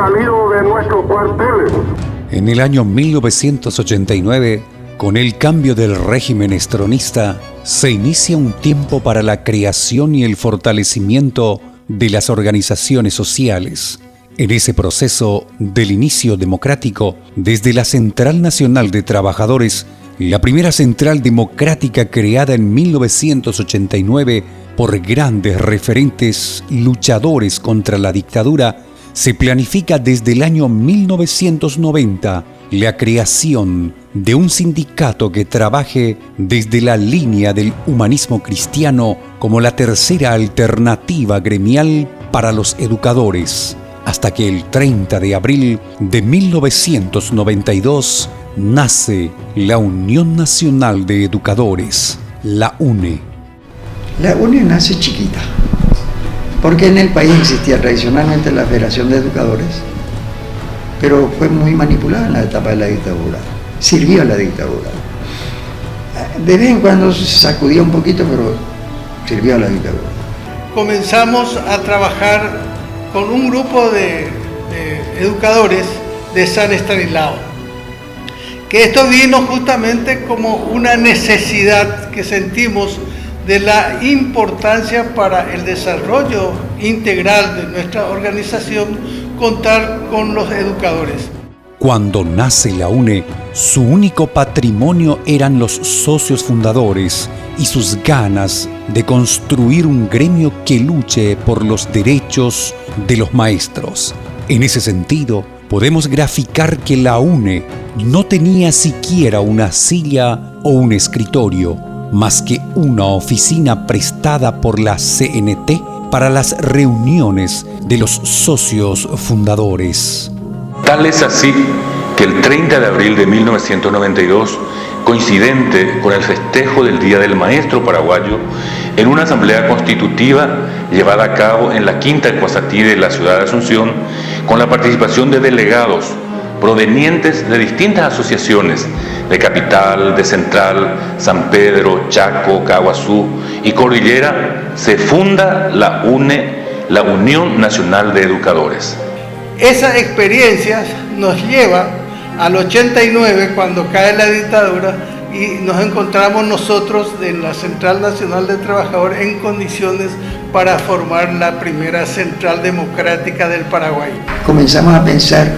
salido de nuestros cuarteles. En el año 1989, con el cambio del régimen estronista, se inicia un tiempo para la creación y el fortalecimiento de las organizaciones sociales. En ese proceso del inicio democrático, desde la Central Nacional de Trabajadores, la primera central democrática creada en 1989 por grandes referentes luchadores contra la dictadura, se planifica desde el año 1990 la creación de un sindicato que trabaje desde la línea del humanismo cristiano como la tercera alternativa gremial para los educadores, hasta que el 30 de abril de 1992 nace la Unión Nacional de Educadores, la UNE. La UNE nace chiquita, porque en el país existía tradicionalmente la Federación de Educadores, pero fue muy manipulada en la etapa de la dictadura, sirvió a la dictadura. De vez en cuando se sacudía un poquito, pero sirvió a la dictadura. Comenzamos a trabajar con un grupo de educadores de San Estanislao, que esto vino justamente como una necesidad que sentimos de la importancia para el desarrollo integral de nuestra organización contar con los educadores. Cuando nace la UNE, su único patrimonio eran los socios fundadores y sus ganas de construir un gremio que luche por los derechos de los maestros. En ese sentido, podemos graficar que la UNE no tenía siquiera una silla o un escritorio, más que una oficina prestada por la CNT para las reuniones de los socios fundadores. Tal es así que el 30 de abril de 1992, coincidente con el festejo del Día del Maestro Paraguayo, en una asamblea constitutiva llevada a cabo en la Quinta de Cuasatí de la ciudad de Asunción, con la participación de delegados provenientes de distintas asociaciones de Capital, de Central, San Pedro, Chaco, Caguazú y Cordillera, se funda la UNE, la Unión Nacional de Educadores. Esa experiencia nos lleva al 89, cuando cae la dictadura, y nos encontramos nosotros en la Central Nacional de Trabajadores en condiciones para formar la primera central democrática del Paraguay. Comenzamos a pensar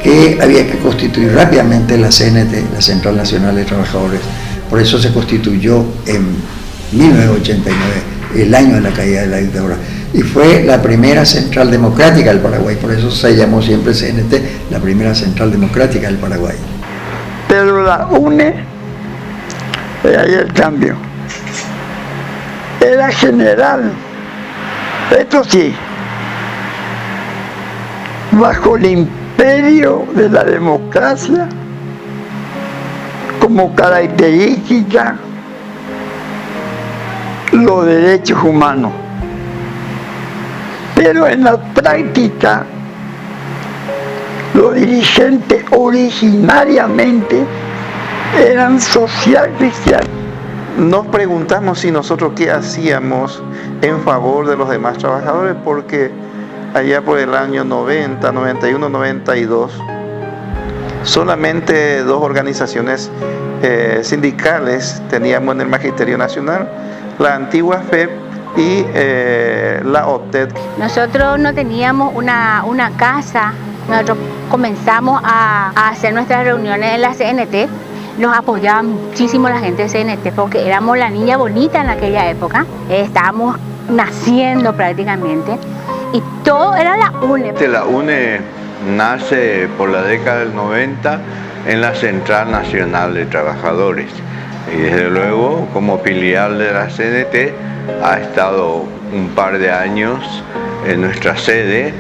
que había que constituir rápidamente la CNT, la Central Nacional de Trabajadores. Por eso se constituyó en 1989, el año de la caída de la dictadura. Y fue la primera central democrática del Paraguay, por eso se llamó siempre CNT, la primera central democrática del Paraguay. Pero la UNE, ahí el cambio, era general, esto sí, bajo el imperio de la democracia como característica los derechos humanos. Pero en la práctica, los dirigentes originariamente eran social cristianos. Nos preguntamos si nosotros qué hacíamos en favor de los demás trabajadores, porque allá por el año 90, 91, 92, solamente dos organizaciones sindicales teníamos en el Magisterio Nacional, la antigua FEP y la OTED. Nosotros no teníamos una casa, nosotros comenzamos a hacer nuestras reuniones en la CNT, nos apoyaba muchísimo la gente de CNT porque éramos la niña bonita en aquella época, estábamos naciendo prácticamente y todo era la UNE. La UNE nace por la década del 90 en la Central Nacional de Trabajadores y desde luego como filial de la CNT ha estado un par de años en nuestra sede.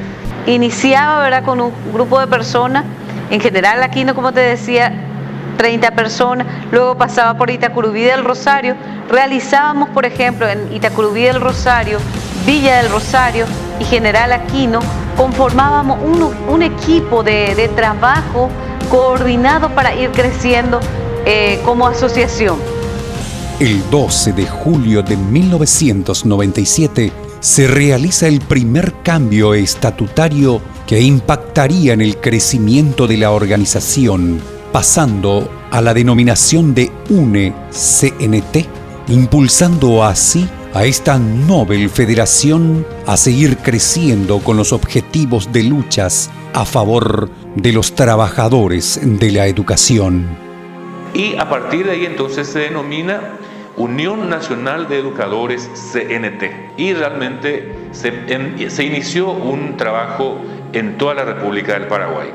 Iniciaba, ¿verdad?, con un grupo de personas, en general aquí, no, como te decía, 30 personas, luego pasaba por Itacurubí del Rosario, realizábamos, por ejemplo, en Itacurubí del Rosario, Villa del Rosario y General Aquino, conformábamos un equipo de trabajo coordinado para ir creciendo como asociación. El 12 de julio de 1997 se realiza el primer cambio estatutario que impactaría en el crecimiento de la organización, pasando a la denominación de UNE-CNT, impulsando así a esta noble federación a seguir creciendo con los objetivos de luchas a favor de los trabajadores de la educación. Y a partir de ahí entonces se denomina Unión Nacional de Educadores CNT. Y realmente se inició un trabajo en toda la República del Paraguay.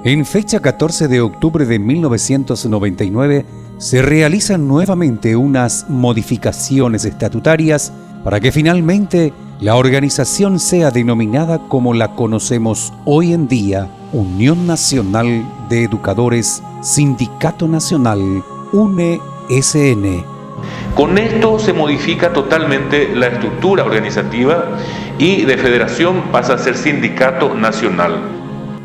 En fecha 14 de octubre de 1999 se realizan nuevamente unas modificaciones estatutarias para que finalmente la organización sea denominada como la conocemos hoy en día, Unión Nacional de Educadores Sindicato Nacional, UNE-SN. Con esto se modifica totalmente la estructura organizativa y de federación pasa a ser sindicato nacional.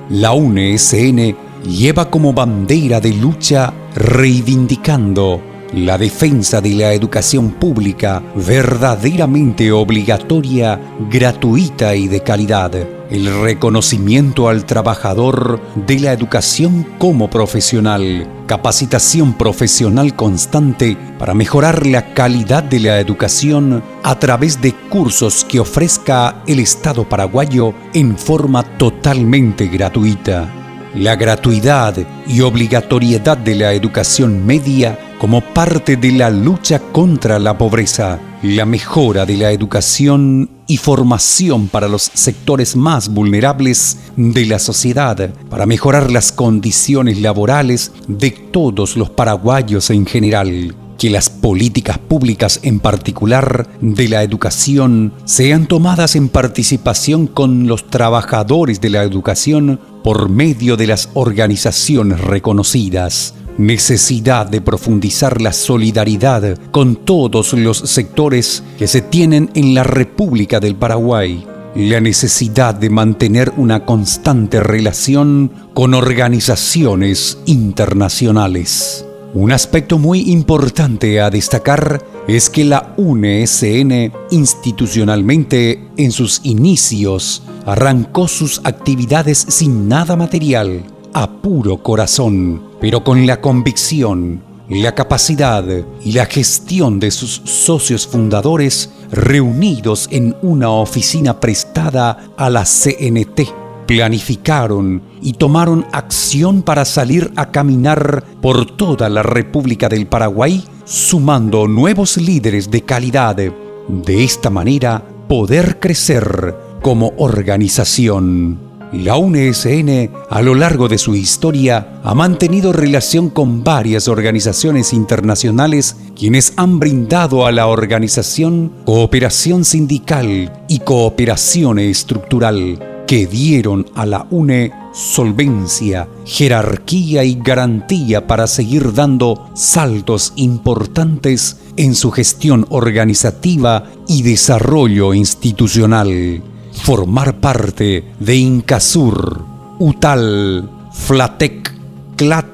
La UNE-SN lleva como bandera de lucha reivindicando la defensa de la educación pública verdaderamente obligatoria, gratuita y de calidad, el reconocimiento al trabajador de la educación como profesional, capacitación profesional constante para mejorar la calidad de la educación a través de cursos que ofrezca el Estado paraguayo en forma totalmente gratuita. La gratuidad y obligatoriedad de la educación media como parte de la lucha contra la pobreza, la mejora de la educación y formación para los sectores más vulnerables de la sociedad, para mejorar las condiciones laborales de todos los paraguayos en general. Que las políticas públicas, en particular de la educación, sean tomadas en participación con los trabajadores de la educación por medio de las organizaciones reconocidas. Necesidad de profundizar la solidaridad con todos los sectores que se tienen en la República del Paraguay. La necesidad de mantener una constante relación con organizaciones internacionales. Un aspecto muy importante a destacar es que la UNE-SN institucionalmente en sus inicios arrancó sus actividades sin nada material, a puro corazón, pero con la convicción, la capacidad y la gestión de sus socios fundadores reunidos en una oficina prestada a la CNT. Planificaron y tomaron acción para salir a caminar por toda la República del Paraguay, sumando nuevos líderes de calidad. De esta manera, poder crecer como organización. La UNE-SN, a lo largo de su historia, ha mantenido relación con varias organizaciones internacionales quienes han brindado a la organización cooperación sindical y cooperación estructural, que dieron a la UNE solvencia, jerarquía y garantía para seguir dando saltos importantes en su gestión organizativa y desarrollo institucional. Formar parte de Incasur, UTAL, FLATEC, CLAT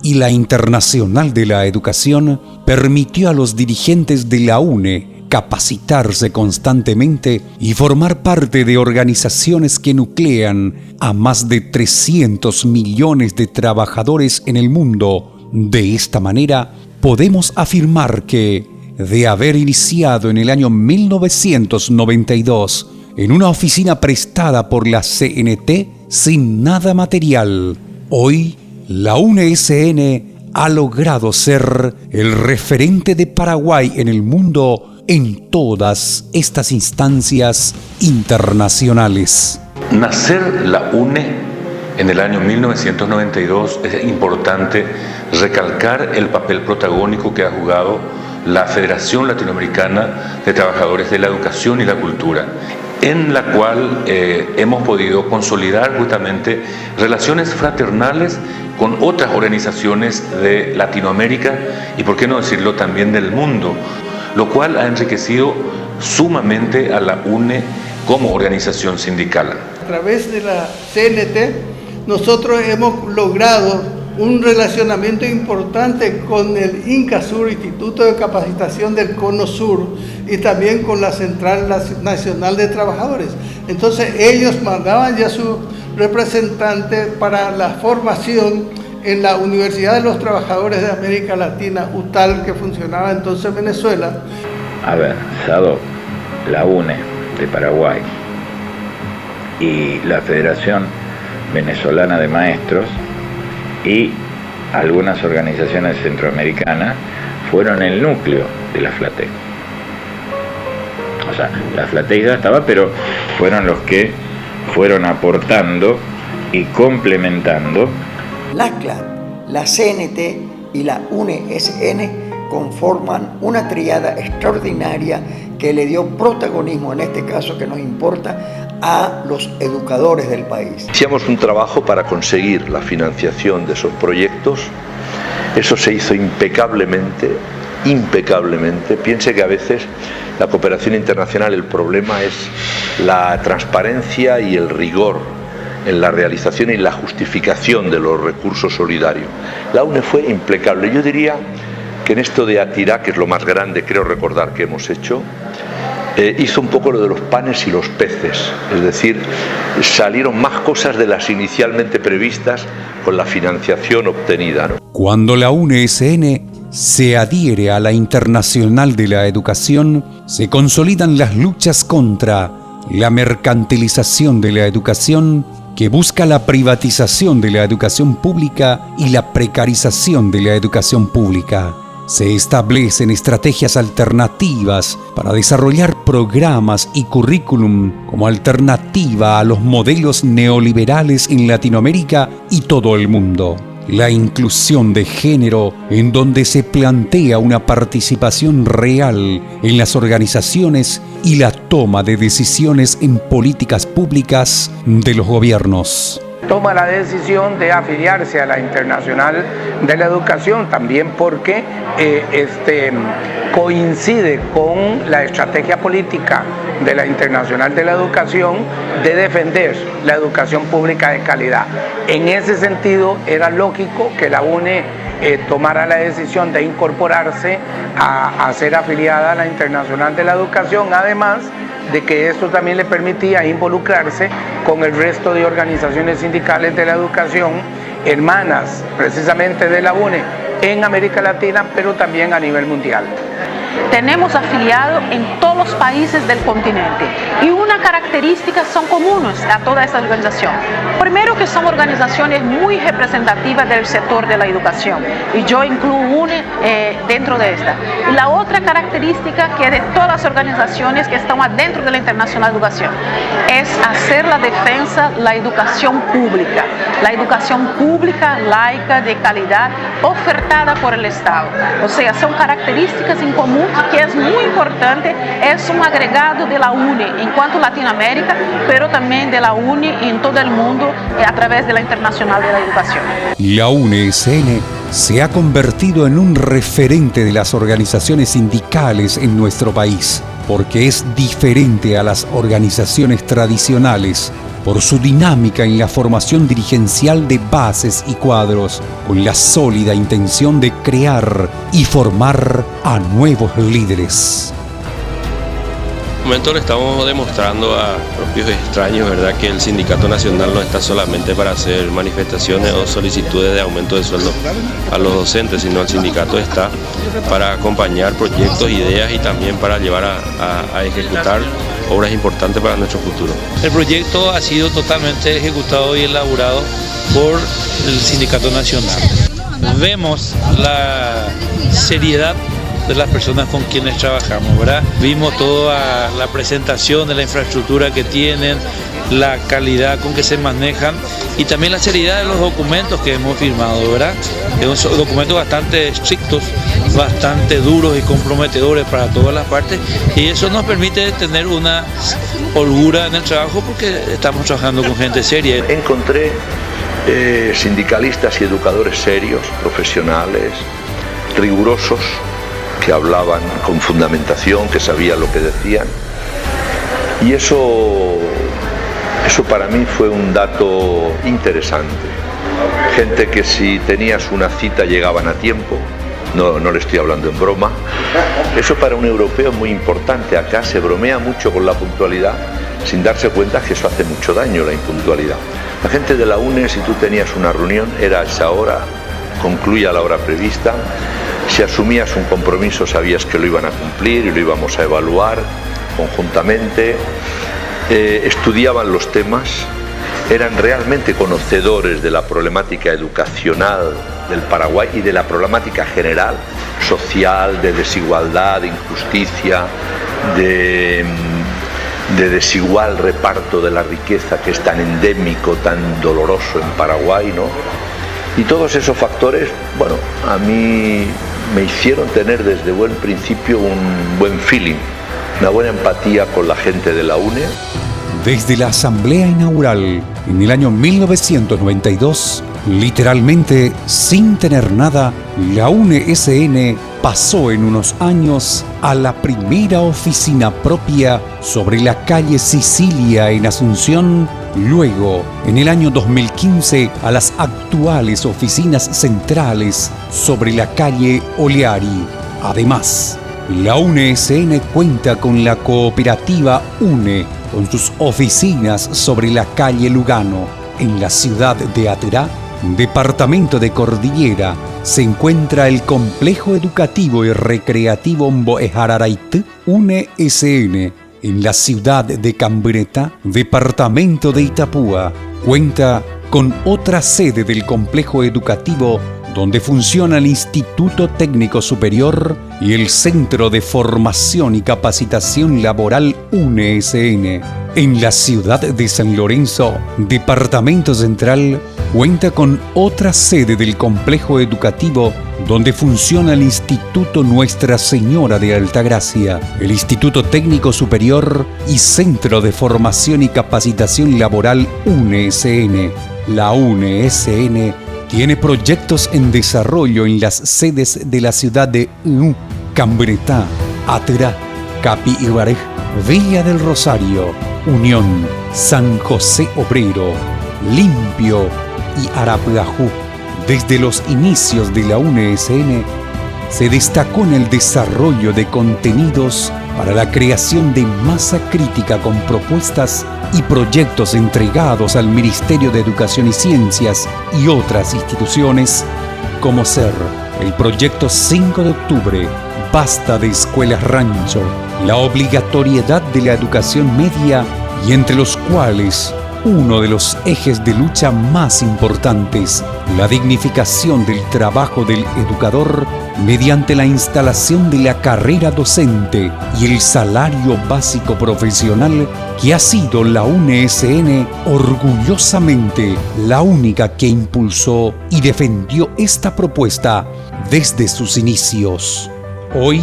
y la Internacional de la Educación permitió a los dirigentes de la UNE capacitarse constantemente y formar parte de organizaciones que nuclean a más de 300 millones de trabajadores en el mundo. De esta manera, podemos afirmar que, de haber iniciado en el año 1992 en una oficina prestada por la CNT sin nada material, hoy la UNE-SN ha logrado ser el referente de Paraguay en el mundo en todas estas instancias internacionales. Nacer la UNE en el año 1992 es importante recalcar el papel protagónico que ha jugado la Federación Latinoamericana de Trabajadores de la Educación y la Cultura, en la cual hemos podido consolidar justamente relaciones fraternales con otras organizaciones de Latinoamérica y, por qué no decirlo, también del mundo, lo cual ha enriquecido sumamente a la UNE como organización sindical. A través de la CNT nosotros hemos logrado un relacionamiento importante con el INCASUR, Instituto de Capacitación del Cono Sur, y también con la Central Nacional de Trabajadores. Entonces ellos mandaban ya su representante para la formación en la Universidad de los Trabajadores de América Latina, UTAL, que funcionaba entonces en Venezuela. A ver, SADOC, la UNE de Paraguay y la Federación Venezolana de Maestros y algunas organizaciones centroamericanas fueron el núcleo de la FLATEC. O sea, la FLATEC ya estaba, pero fueron los que fueron aportando y complementando. La CLAT, la CNT y la UNESN conforman una tríada extraordinaria que le dio protagonismo, en este caso que nos importa, a los educadores del país. Hicimos un trabajo para conseguir la financiación de esos proyectos. Eso se hizo impecablemente. Piense que a veces la cooperación internacional, el problema es la transparencia y el rigor en la realización y la justificación de los recursos solidarios. La UNE fue impecable. Yo diría que en esto de Atirá, que es lo más grande, creo recordar que hemos hecho, hizo un poco lo de los panes y los peces, es decir, salieron más cosas de las inicialmente previstas con la financiación obtenida, ¿no? Cuando la UNESN se adhiere a la Internacional de la Educación, se consolidan las luchas contra la mercantilización de la educación, que busca la privatización de la educación pública y la precarización de la educación pública. Se establecen estrategias alternativas para desarrollar programas y currículum como alternativa a los modelos neoliberales en Latinoamérica y todo el mundo. La inclusión de género, en donde se plantea una participación real en las organizaciones y la toma de decisiones en políticas públicas de los gobiernos. Toma la decisión de afiliarse a la Internacional de la Educación, también porque coincide con la estrategia política de la Internacional de la Educación de defender la educación pública de calidad. En ese sentido, era lógico que la UNE tomara la decisión de incorporarse a ser afiliada a la Internacional de la Educación, además de que esto también le permitía involucrarse con el resto de organizaciones sindicales de la educación, hermanas precisamente de la UNE en América Latina, pero también a nivel mundial. Tenemos afiliados en todos los países del continente y una característica son comunes a toda esta organización. Primero, que son organizaciones muy representativas del sector de la educación, y yo incluyo UNE dentro de esta. Y la otra característica que de todas las organizaciones que están adentro de la Internacional de Educación es hacer la defensa de la educación pública laica, de calidad, ofertada por el Estado. O sea, son características en común que es muy importante, es un agregado de la UNE en cuanto a Latinoamérica, pero también de la UNE en todo el mundo a través de la Internacional de la Educación. La UNESN se ha convertido en un referente de las organizaciones sindicales en nuestro país, porque es diferente a las organizaciones tradicionales por su dinámica en la formación dirigencial de bases y cuadros, con la sólida intención de crear y formar a nuevos líderes. En este momento le estamos demostrando a propios extraños, ¿verdad?, que el Sindicato Nacional no está solamente para hacer manifestaciones o solicitudes de aumento de sueldo a los docentes, sino el sindicato está para acompañar proyectos, ideas y también para llevar a ejecutar obras importantes para nuestro futuro. El proyecto ha sido totalmente ejecutado y elaborado por el Sindicato Nacional. Vemos la seriedad de las personas con quienes trabajamos, ¿verdad? Vimos toda la presentación de la infraestructura que tienen, la calidad con que se manejan y también la seriedad de los documentos que hemos firmado, ¿verdad? Son documentos bastante estrictos, bastante duros y comprometedores para todas las partes, y eso nos permite tener una holgura en el trabajo porque estamos trabajando con gente seria. Encontré sindicalistas y educadores serios, profesionales, rigurosos, que hablaban con fundamentación, que sabían lo que decían, y eso para mí fue un dato interesante. gente que si tenías una cita llegaban a tiempo, no le estoy hablando en broma. Eso para un europeo es muy importante. Acá se bromea mucho con la puntualidad sin darse cuenta que eso hace mucho daño, la impuntualidad. La gente de la UNE, si tú tenías una reunión, era a esa hora, concluía la hora prevista. Si asumías un compromiso sabías que lo iban a cumplir y lo íbamos a evaluar conjuntamente. Estudiaban los temas, eran realmente conocedores de la problemática educacional del Paraguay y de la problemática general, social, de desigualdad, de injusticia, de desigual reparto de la riqueza que es tan endémico, tan doloroso en Paraguay, ¿no? Y todos esos factores, bueno, a mí me hicieron tener desde buen principio un buen feeling, una buena empatía con la gente de la UNE. Desde la asamblea inaugural en el año 1992, literalmente sin tener nada, la UNE-SN pasó en unos años a la primera oficina propia sobre la calle Sicilia en Asunción, luego en el año 2015 a las actuales oficinas centrales sobre la calle Oleari. Además, la UNE-SN cuenta con la cooperativa UNE, con sus oficinas sobre la calle Lugano. En la ciudad de Aterá, departamento de Cordillera, se encuentra el complejo educativo y recreativo Mboejararaití UNE-SN. En la ciudad de Cambreta, departamento de Itapúa, cuenta con otra sede del complejo educativo donde funciona el Instituto Técnico Superior y el Centro de Formación y Capacitación Laboral UNE-SN. En la ciudad de San Lorenzo, departamento central, cuenta con otra sede del complejo educativo donde funciona el Instituto Nuestra Señora de Altagracia, el Instituto Técnico Superior y Centro de Formación y Capacitación Laboral UNE-SN. La UNE-SN tiene proyectos en desarrollo en las sedes de la ciudad de Cambretá, Aterá, Capi Ibarej, Villa del Rosario, Unión, San José Obrero, Limpio y Arapuajú. Desde los inicios de la UNE-SN se destacó en el desarrollo de contenidos para la creación de masa crítica con propuestas y proyectos entregados al Ministerio de Educación y Ciencias y otras instituciones, como ser el Proyecto 5 de Octubre, Basta de Escuelas Rancho, la obligatoriedad de la educación media y entre los cuales uno de los ejes de lucha más importantes, la dignificación del trabajo del educador mediante la instalación de la carrera docente y el salario básico profesional, que ha sido la UNE-SN orgullosamente la única que impulsó y defendió esta propuesta desde sus inicios. Hoy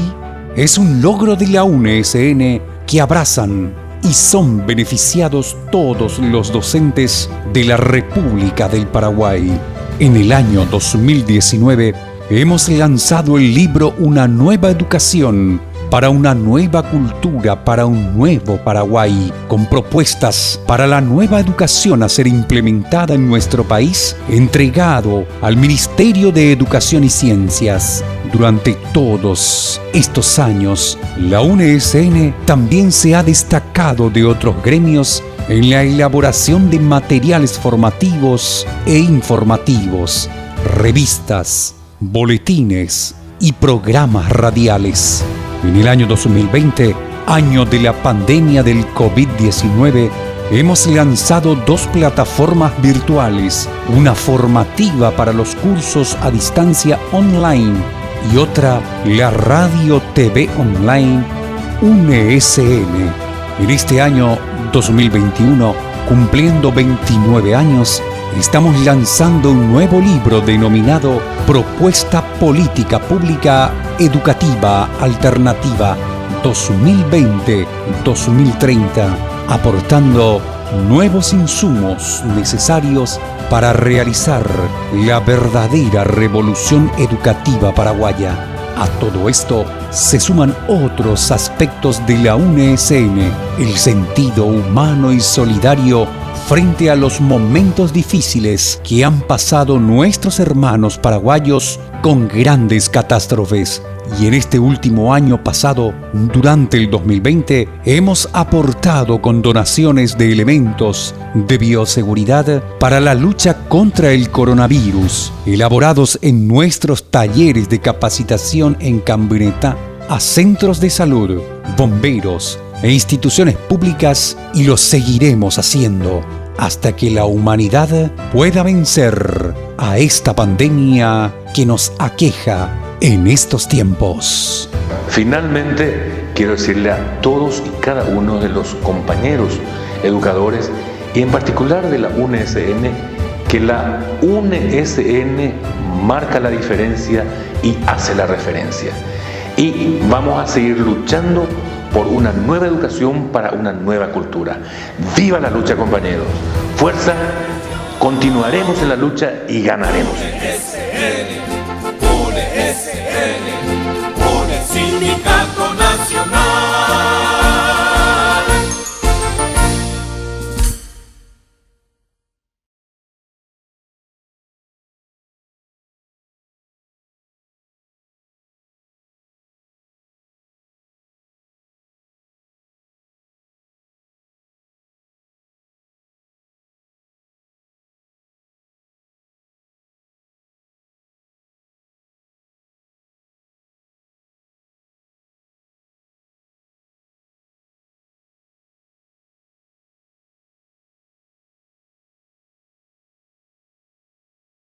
es un logro de la UNE-SN que abrazan y son beneficiados todos los docentes de la República del Paraguay. En el año 2019 hemos lanzado el libro Una nueva educación para una nueva cultura, para un nuevo Paraguay, con propuestas para la nueva educación a ser implementada en nuestro país, entregado al Ministerio de Educación y Ciencias. Durante todos estos años, la UNE-SN también se ha destacado de otros gremios en la elaboración de materiales formativos e informativos, revistas, boletines y programas radiales. En el año 2020, año de la pandemia del COVID-19, hemos lanzado 2 plataformas virtuales, una formativa para los cursos a distancia online y otra, la radio TV online UNE-SN. En este año 2021, cumpliendo 29 años, estamos lanzando un nuevo libro denominado Propuesta Política Pública Educativa Alternativa 2020-2030, aportando nuevos insumos necesarios para realizar la verdadera revolución educativa paraguaya. A todo esto se suman otros aspectos de la UNE-SN, el sentido humano y solidario frente a los momentos difíciles que han pasado nuestros hermanos paraguayos con grandes catástrofes. Y en este último año pasado, durante el 2020, hemos aportado con donaciones de elementos de bioseguridad para la lucha contra el coronavirus, elaborados en nuestros talleres de capacitación en Camioneta, a centros de salud, bomberos e instituciones públicas, y lo seguiremos haciendo hasta que la humanidad pueda vencer a esta pandemia que nos aqueja en estos tiempos. Finalmente, quiero decirle a todos y cada uno de los compañeros educadores, y en particular de la UNESN, que la UNESN marca la diferencia y hace la referencia. Y vamos a seguir luchando por una nueva educación para una nueva cultura. ¡Viva la lucha, compañeros! ¡Fuerza! Continuaremos en la lucha y ganaremos. UNESN, sindicato.